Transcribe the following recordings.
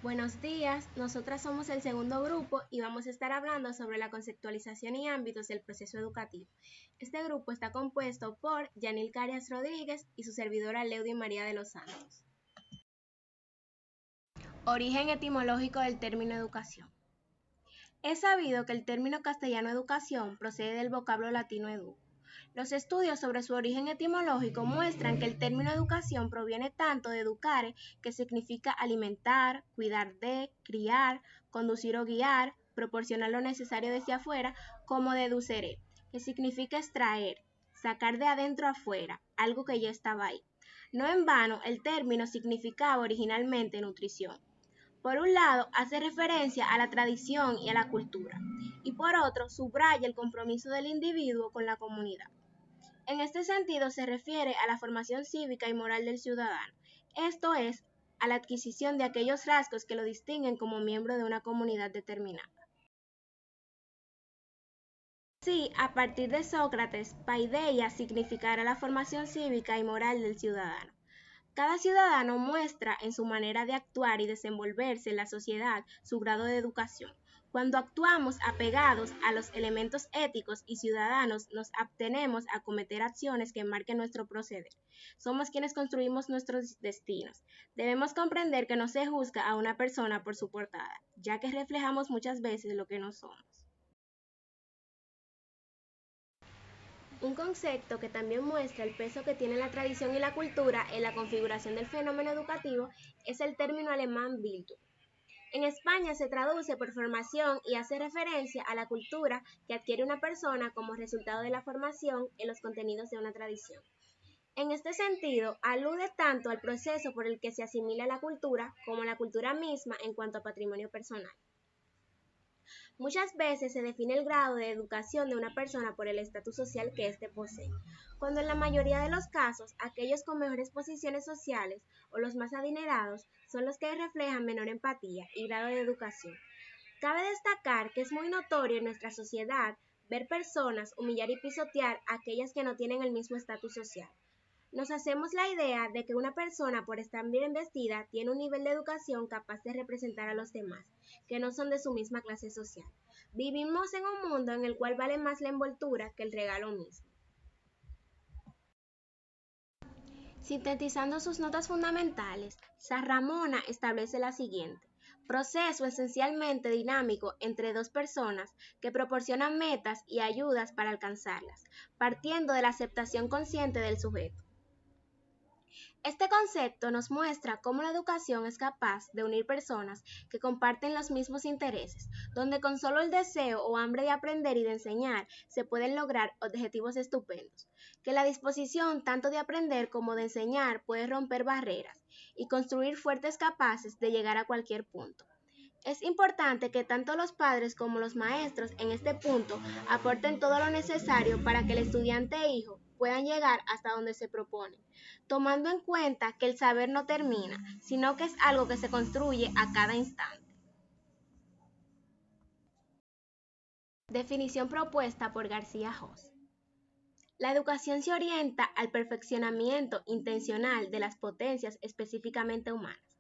Buenos días, nosotras somos el segundo grupo y vamos a estar hablando sobre la conceptualización y ámbitos del proceso educativo. Este grupo está compuesto por Yanil Carias Rodríguez y su servidora Leudy María de los Santos. Origen etimológico del término educación. Es sabido que el término castellano educación procede del vocablo latino edu. Los estudios sobre su origen etimológico muestran que el término educación proviene tanto de educare, que significa alimentar, cuidar de, criar, conducir o guiar, proporcionar lo necesario desde afuera, como de educere, que significa extraer, sacar de adentro afuera, algo que ya estaba ahí. No en vano, el término significaba originalmente nutrición. Por un lado, hace referencia a la tradición y a la cultura, y por otro, subraya el compromiso del individuo con la comunidad. En este sentido, se refiere a la formación cívica y moral del ciudadano, esto es, a la adquisición de aquellos rasgos que lo distinguen como miembro de una comunidad determinada. Así, a partir de Sócrates, paideia significará la formación cívica y moral del ciudadano. Cada ciudadano muestra en su manera de actuar y desenvolverse en la sociedad su grado de educación. Cuando actuamos apegados a los elementos éticos y ciudadanos, nos abstenemos a cometer acciones que marquen nuestro proceder. Somos quienes construimos nuestros destinos. Debemos comprender que no se juzga a una persona por su portada, ya que reflejamos muchas veces lo que no somos. Un concepto que también muestra el peso que tiene la tradición y la cultura en la configuración del fenómeno educativo es el término alemán Bildung. En España se traduce por formación y hace referencia a la cultura que adquiere una persona como resultado de la formación en los contenidos de una tradición. En este sentido, alude tanto al proceso por el que se asimila la cultura como a la cultura misma en cuanto a patrimonio personal. Muchas veces se define el grado de educación de una persona por el estatus social que éste posee, cuando en la mayoría de los casos aquellos con mejores posiciones sociales o los más adinerados son los que reflejan menor empatía y grado de educación. Cabe destacar que es muy notorio en nuestra sociedad ver personas humillar y pisotear a aquellas que no tienen el mismo estatus social. Nos hacemos la idea de que una persona por estar bien vestida tiene un nivel de educación capaz de representar a los demás, que no son de su misma clase social. Vivimos en un mundo en el cual vale más la envoltura que el regalo mismo. Sintetizando sus notas fundamentales, San Ramona establece la siguiente: proceso esencialmente dinámico entre dos personas que proporcionan metas y ayudas para alcanzarlas, partiendo de la aceptación consciente del sujeto. Este concepto nos muestra cómo la educación es capaz de unir personas que comparten los mismos intereses, donde con solo el deseo o hambre de aprender y de enseñar se pueden lograr objetivos estupendos, que la disposición tanto de aprender como de enseñar puede romper barreras y construir fuertes capaces de llegar a cualquier punto. Es importante que tanto los padres como los maestros en este punto aporten todo lo necesario para que el estudiante e hijo puedan llegar hasta donde se proponen, tomando en cuenta que el saber no termina, sino que es algo que se construye a cada instante. Definición propuesta por García Jos. La educación se orienta al perfeccionamiento intencional de las potencias específicamente humanas.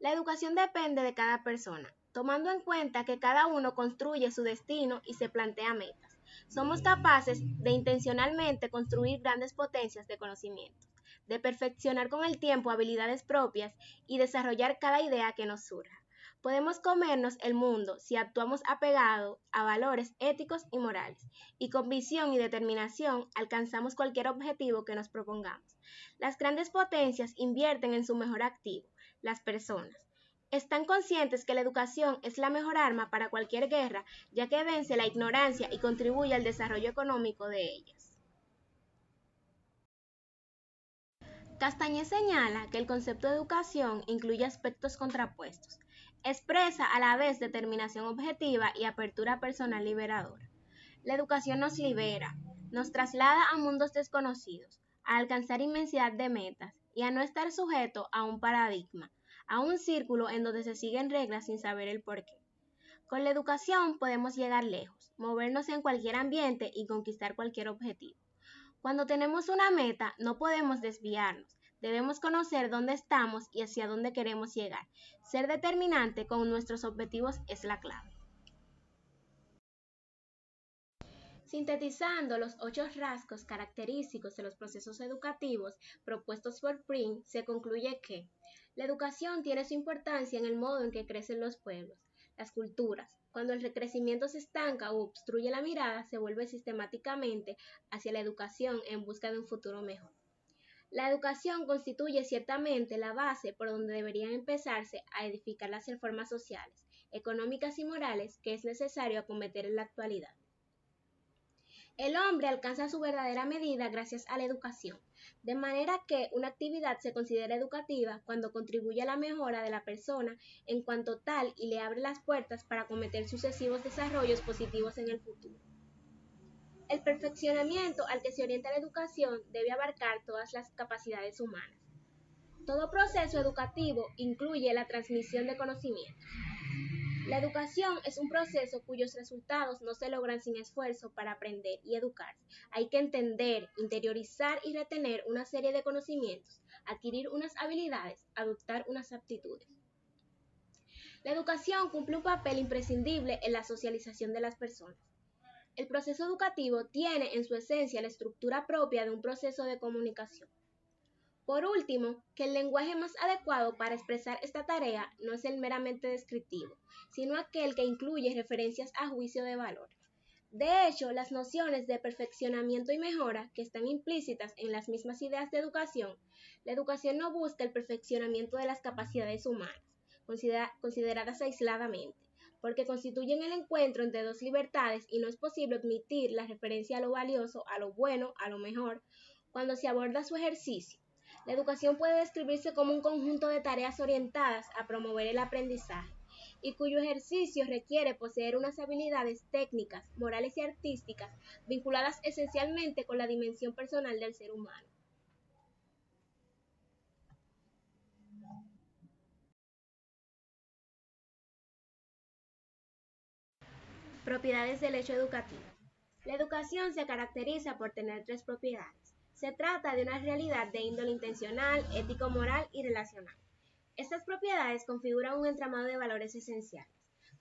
La educación depende de cada persona, tomando en cuenta que cada uno construye su destino y se plantea metas. Somos capaces de intencionalmente construir grandes potencias de conocimiento, de perfeccionar con el tiempo habilidades propias y desarrollar cada idea que nos surja. Podemos comernos el mundo si actuamos apegados a valores éticos y morales, y con visión y determinación alcanzamos cualquier objetivo que nos propongamos. Las grandes potencias invierten en su mejor activo, las personas. Están conscientes que la educación es la mejor arma para cualquier guerra, ya que vence la ignorancia y contribuye al desarrollo económico de ellas. Castañé señala que el concepto de educación incluye aspectos contrapuestos. Expresa a la vez determinación objetiva y apertura personal liberadora. La educación nos libera, nos traslada a mundos desconocidos, a alcanzar inmensidad de metas y a no estar sujeto a un paradigma, a un círculo en donde se siguen reglas sin saber el porqué. Con la educación podemos llegar lejos, movernos en cualquier ambiente y conquistar cualquier objetivo. Cuando tenemos una meta, no podemos desviarnos, Debemos conocer dónde estamos y hacia dónde queremos llegar. Ser determinante con nuestros objetivos es la clave. Sintetizando los 8 rasgos característicos de los procesos educativos propuestos por Pring, se concluye que la educación tiene su importancia en el modo en que crecen los pueblos, las culturas. Cuando el crecimiento se estanca o obstruye la mirada, se vuelve sistemáticamente hacia la educación en busca de un futuro mejor. La educación constituye ciertamente la base por donde deberían empezarse a edificar las reformas sociales, económicas y morales que es necesario acometer en la actualidad. El hombre alcanza su verdadera medida gracias a la educación, de manera que una actividad se considera educativa cuando contribuye a la mejora de la persona en cuanto tal y le abre las puertas para acometer sucesivos desarrollos positivos en el futuro. El perfeccionamiento al que se orienta la educación debe abarcar todas las capacidades humanas. Todo proceso educativo incluye la transmisión de conocimientos. La educación es un proceso cuyos resultados no se logran sin esfuerzo para aprender y educarse. Hay que entender, interiorizar y retener una serie de conocimientos, adquirir unas habilidades, adoptar unas aptitudes. La educación cumple un papel imprescindible en la socialización de las personas. El proceso educativo tiene en su esencia la estructura propia de un proceso de comunicación. Por último, que el lenguaje más adecuado para expresar esta tarea no es el meramente descriptivo, sino aquel que incluye referencias a juicio de valor. De hecho, las nociones de perfeccionamiento y mejora, que están implícitas en las mismas ideas de educación, la educación no busca el perfeccionamiento de las capacidades humanas, consideradas aisladamente, porque constituyen el encuentro entre dos libertades y no es posible admitir la referencia a lo valioso, a lo bueno, a lo mejor, cuando se aborda su ejercicio. La educación puede describirse como un conjunto de tareas orientadas a promover el aprendizaje y cuyo ejercicio requiere poseer unas habilidades técnicas, morales y artísticas vinculadas esencialmente con la dimensión personal del ser humano. Propiedades del hecho educativo. La educación se caracteriza por tener 3 propiedades. Se trata de una realidad de índole intencional, ético-moral y relacional. Estas propiedades configuran un entramado de valores esenciales,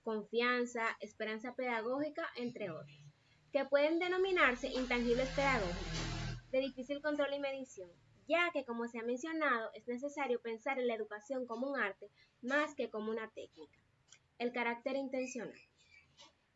confianza, esperanza pedagógica, entre otros, que pueden denominarse intangibles pedagógicos, de difícil control y medición, ya que, como se ha mencionado, es necesario pensar en la educación como un arte más que como una técnica. El carácter intencional.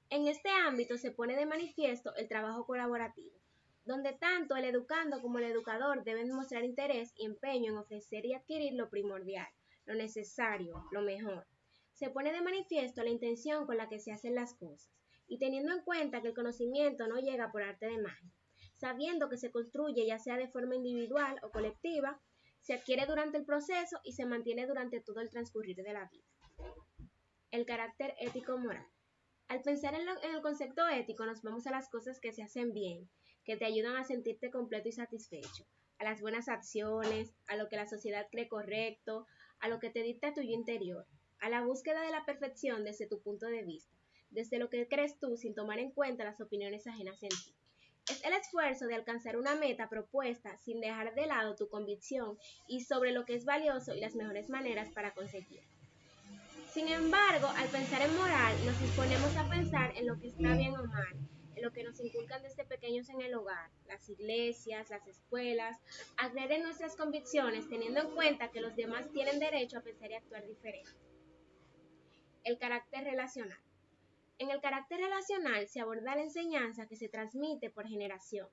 En este ámbito se pone de manifiesto el trabajo colaborativo, donde tanto el educando como el educador deben mostrar interés y empeño en ofrecer y adquirir lo primordial, lo necesario, lo mejor. Se pone de manifiesto la intención con la que se hacen las cosas, y teniendo en cuenta que el conocimiento no llega por arte de magia, sabiendo que se construye ya sea de forma individual o colectiva, se adquiere durante el proceso y se mantiene durante todo el transcurrir de la vida. El carácter ético-moral. Al pensar en el concepto ético nos vamos a las cosas que se hacen bien, que te ayudan a sentirte completo y satisfecho, a las buenas acciones, a lo que la sociedad cree correcto, a lo que te dicta tu yo interior, a la búsqueda de la perfección desde tu punto de vista, desde lo que crees tú sin tomar en cuenta las opiniones ajenas en ti. Es el esfuerzo de alcanzar una meta propuesta sin dejar de lado tu convicción y sobre lo que es valioso y las mejores maneras para conseguirlo. Sin embargo, al pensar en moral, nos disponemos a pensar en lo que está bien o mal, en lo que nos inculcan desde pequeños en el hogar, las iglesias, las escuelas, a creer en nuestras convicciones, teniendo en cuenta que los demás tienen derecho a pensar y actuar diferente. El carácter relacional. En el carácter relacional se aborda la enseñanza que se transmite por generación.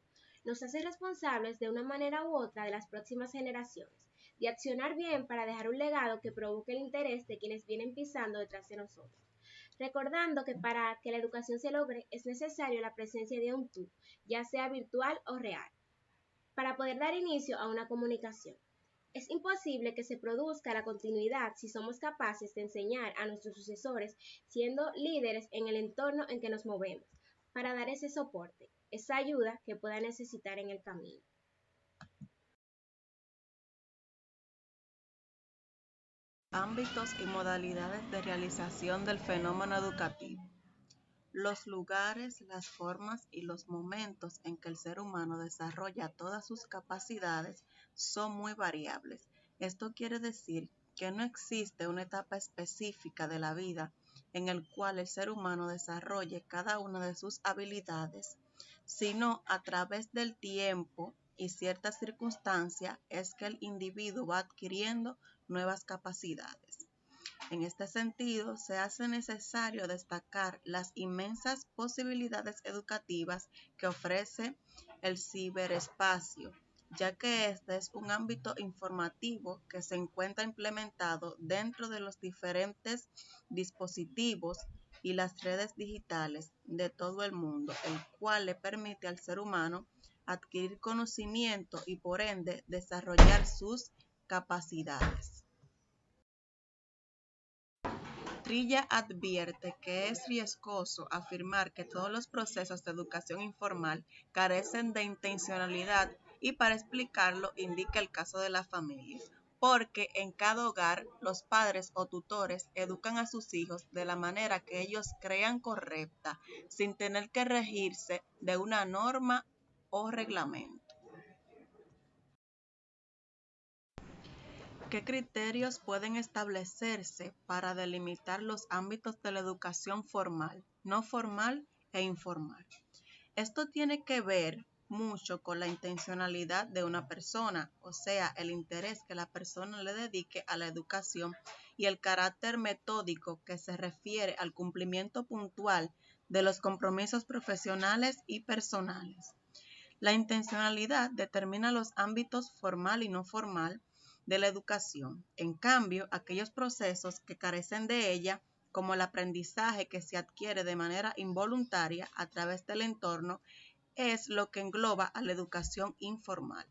Nos hace responsables de una manera u otra de las próximas generaciones, de accionar bien para dejar un legado que provoque el interés de quienes vienen pisando detrás de nosotros. Recordando que para que la educación se logre es necesario la presencia de un tú, ya sea virtual o real, para poder dar inicio a una comunicación. Es imposible que se produzca la continuidad si somos capaces de enseñar a nuestros sucesores siendo líderes en el entorno en que nos movemos, para dar ese soporte, esa ayuda que pueda necesitar en el camino. Ámbitos y modalidades de realización del fenómeno educativo. Los lugares, las formas y los momentos en que el ser humano desarrolla todas sus capacidades son muy variables. Esto quiere decir que no existe una etapa específica de la vida en el cual el ser humano desarrolle cada una de sus habilidades, sino a través del tiempo y ciertas circunstancias es que el individuo va adquiriendo nuevas capacidades. En este sentido, se hace necesario destacar las inmensas posibilidades educativas que ofrece el ciberespacio, ya que este es un ámbito informativo que se encuentra implementado dentro de los diferentes dispositivos y las redes digitales de todo el mundo, el cual le permite al ser humano adquirir conocimiento y por ende desarrollar sus capacidades. Trilla advierte que es riesgoso afirmar que todos los procesos de educación informal carecen de intencionalidad y para explicarlo indica el caso de la familia, porque en cada hogar los padres o tutores educan a sus hijos de la manera que ellos crean correcta, sin tener que regirse de una norma o reglamento. ¿Qué criterios pueden establecerse para delimitar los ámbitos de la educación formal, no formal e informal? Esto tiene que ver mucho con la intencionalidad de una persona, o sea, el interés que la persona le dedique a la educación y el carácter metódico que se refiere al cumplimiento puntual de los compromisos profesionales y personales. La intencionalidad determina los ámbitos formal y no formal de la educación. En cambio, aquellos procesos que carecen de ella, como el aprendizaje que se adquiere de manera involuntaria a través del entorno, es lo que engloba a la educación informal.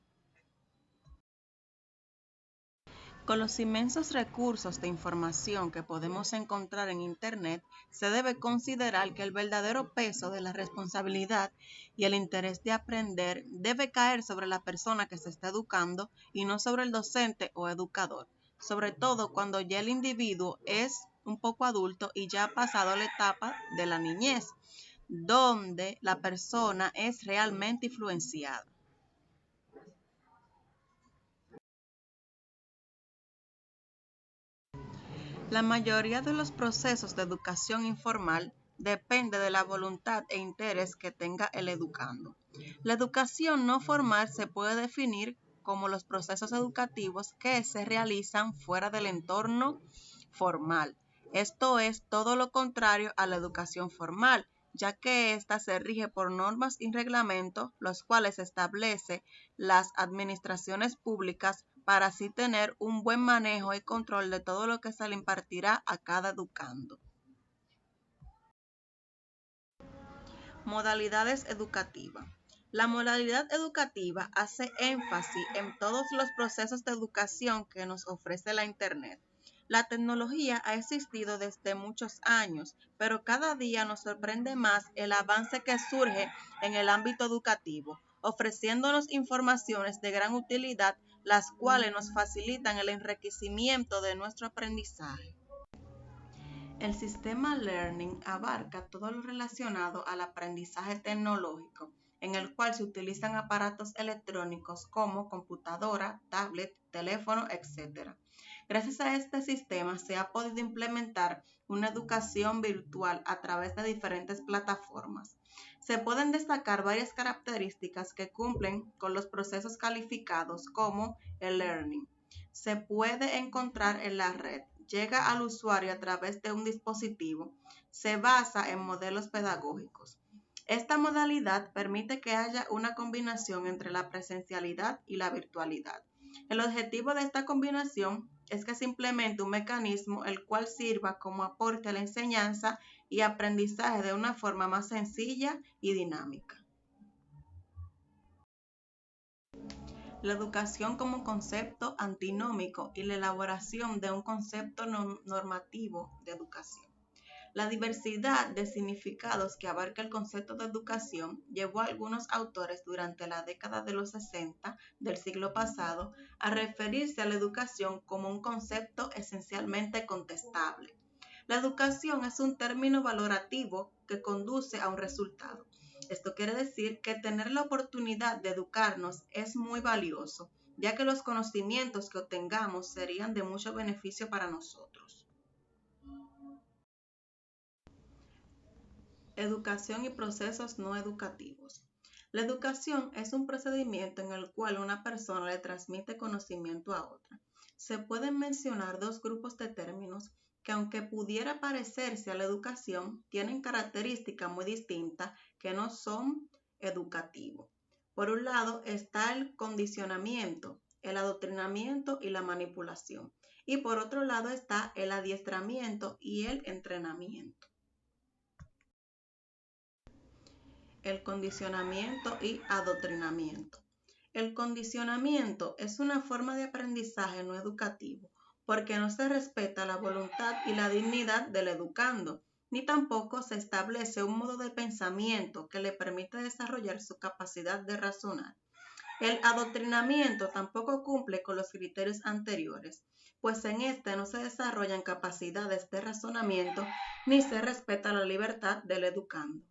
Con los inmensos recursos de información que podemos encontrar en Internet, se debe considerar que el verdadero peso de la responsabilidad y el interés de aprender debe caer sobre la persona que se está educando y no sobre el docente o educador, sobre todo cuando ya el individuo es un poco adulto y ya ha pasado la etapa de la niñez, donde la persona es realmente influenciada. La mayoría de los procesos de educación informal depende de la voluntad e interés que tenga el educando. La educación no formal se puede definir como los procesos educativos que se realizan fuera del entorno formal. Esto es todo lo contrario a la educación formal, ya que ésta se rige por normas y reglamentos, los cuales establece las administraciones públicas para así tener un buen manejo y control de todo lo que se le impartirá a cada educando. Modalidades educativas. La modalidad educativa hace énfasis en todos los procesos de educación que nos ofrece la Internet. La tecnología ha existido desde muchos años, pero cada día nos sorprende más el avance que surge en el ámbito educativo, ofreciéndonos informaciones de gran utilidad, las cuales nos facilitan el enriquecimiento de nuestro aprendizaje. El sistema Learning abarca todo lo relacionado al aprendizaje tecnológico, en el cual se utilizan aparatos electrónicos como computadora, tablet, teléfono, etc. Gracias a este sistema se ha podido implementar una educación virtual a través de diferentes plataformas. Se pueden destacar varias características que cumplen con los procesos calificados como el learning. Se puede encontrar en la red, llega al usuario a través de un dispositivo, se basa en modelos pedagógicos. Esta modalidad permite que haya una combinación entre la presencialidad y la virtualidad. El objetivo de esta combinación es que se implemente un mecanismo el cual sirva como aporte a la enseñanza y aprendizaje de una forma más sencilla y dinámica. La educación como concepto antinómico y la elaboración de un concepto normativo de educación. La diversidad de significados que abarca el concepto de educación llevó a algunos autores durante la década de los 60 del siglo pasado a referirse a la educación como un concepto esencialmente contestable. La educación es un término valorativo que conduce a un resultado. Esto quiere decir que tener la oportunidad de educarnos es muy valioso, ya que los conocimientos que obtengamos serían de mucho beneficio para nosotros. Educación y procesos no educativos. La educación es un procedimiento en el cual una persona le transmite conocimiento a otra. Se pueden mencionar dos grupos de términos que, aunque pudiera parecerse a la educación, tienen características muy distintas que no son educativos. Por un lado está el condicionamiento, el adoctrinamiento y la manipulación. Y por otro lado está el adiestramiento y el entrenamiento. El condicionamiento y adoctrinamiento. El condicionamiento es una forma de aprendizaje no educativo porque no se respeta la voluntad y la dignidad del educando, ni tampoco se establece un modo de pensamiento que le permita desarrollar su capacidad de razonar. El adoctrinamiento tampoco cumple con los criterios anteriores, pues en este no se desarrollan capacidades de razonamiento ni se respeta la libertad del educando.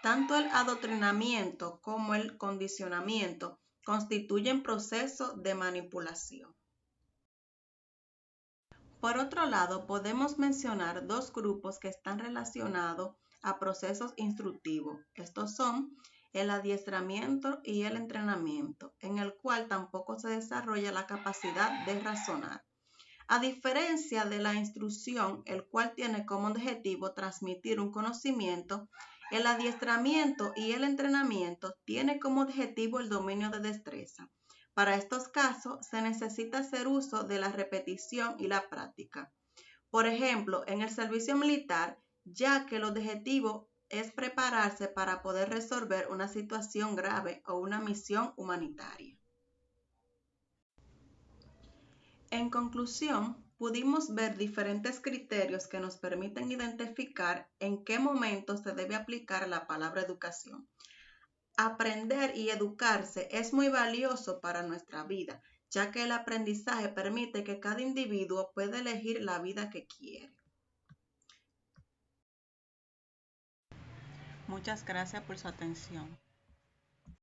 Tanto el adoctrinamiento como el condicionamiento constituyen procesos de manipulación. Por otro lado, podemos mencionar dos grupos que están relacionados a procesos instructivos. Estos son el adiestramiento y el entrenamiento, en el cual tampoco se desarrolla la capacidad de razonar. A diferencia de la instrucción, el cual tiene como objetivo transmitir un conocimiento, el adiestramiento y el entrenamiento tiene como objetivo el dominio de destreza. Para estos casos se necesita hacer uso de la repetición y la práctica. Por ejemplo, en el servicio militar, ya que el objetivo es prepararse para poder resolver una situación grave o una misión humanitaria. En conclusión, pudimos ver diferentes criterios que nos permiten identificar en qué momento se debe aplicar la palabra educación. Aprender y educarse es muy valioso para nuestra vida, ya que el aprendizaje permite que cada individuo pueda elegir la vida que quiere. Muchas gracias por su atención.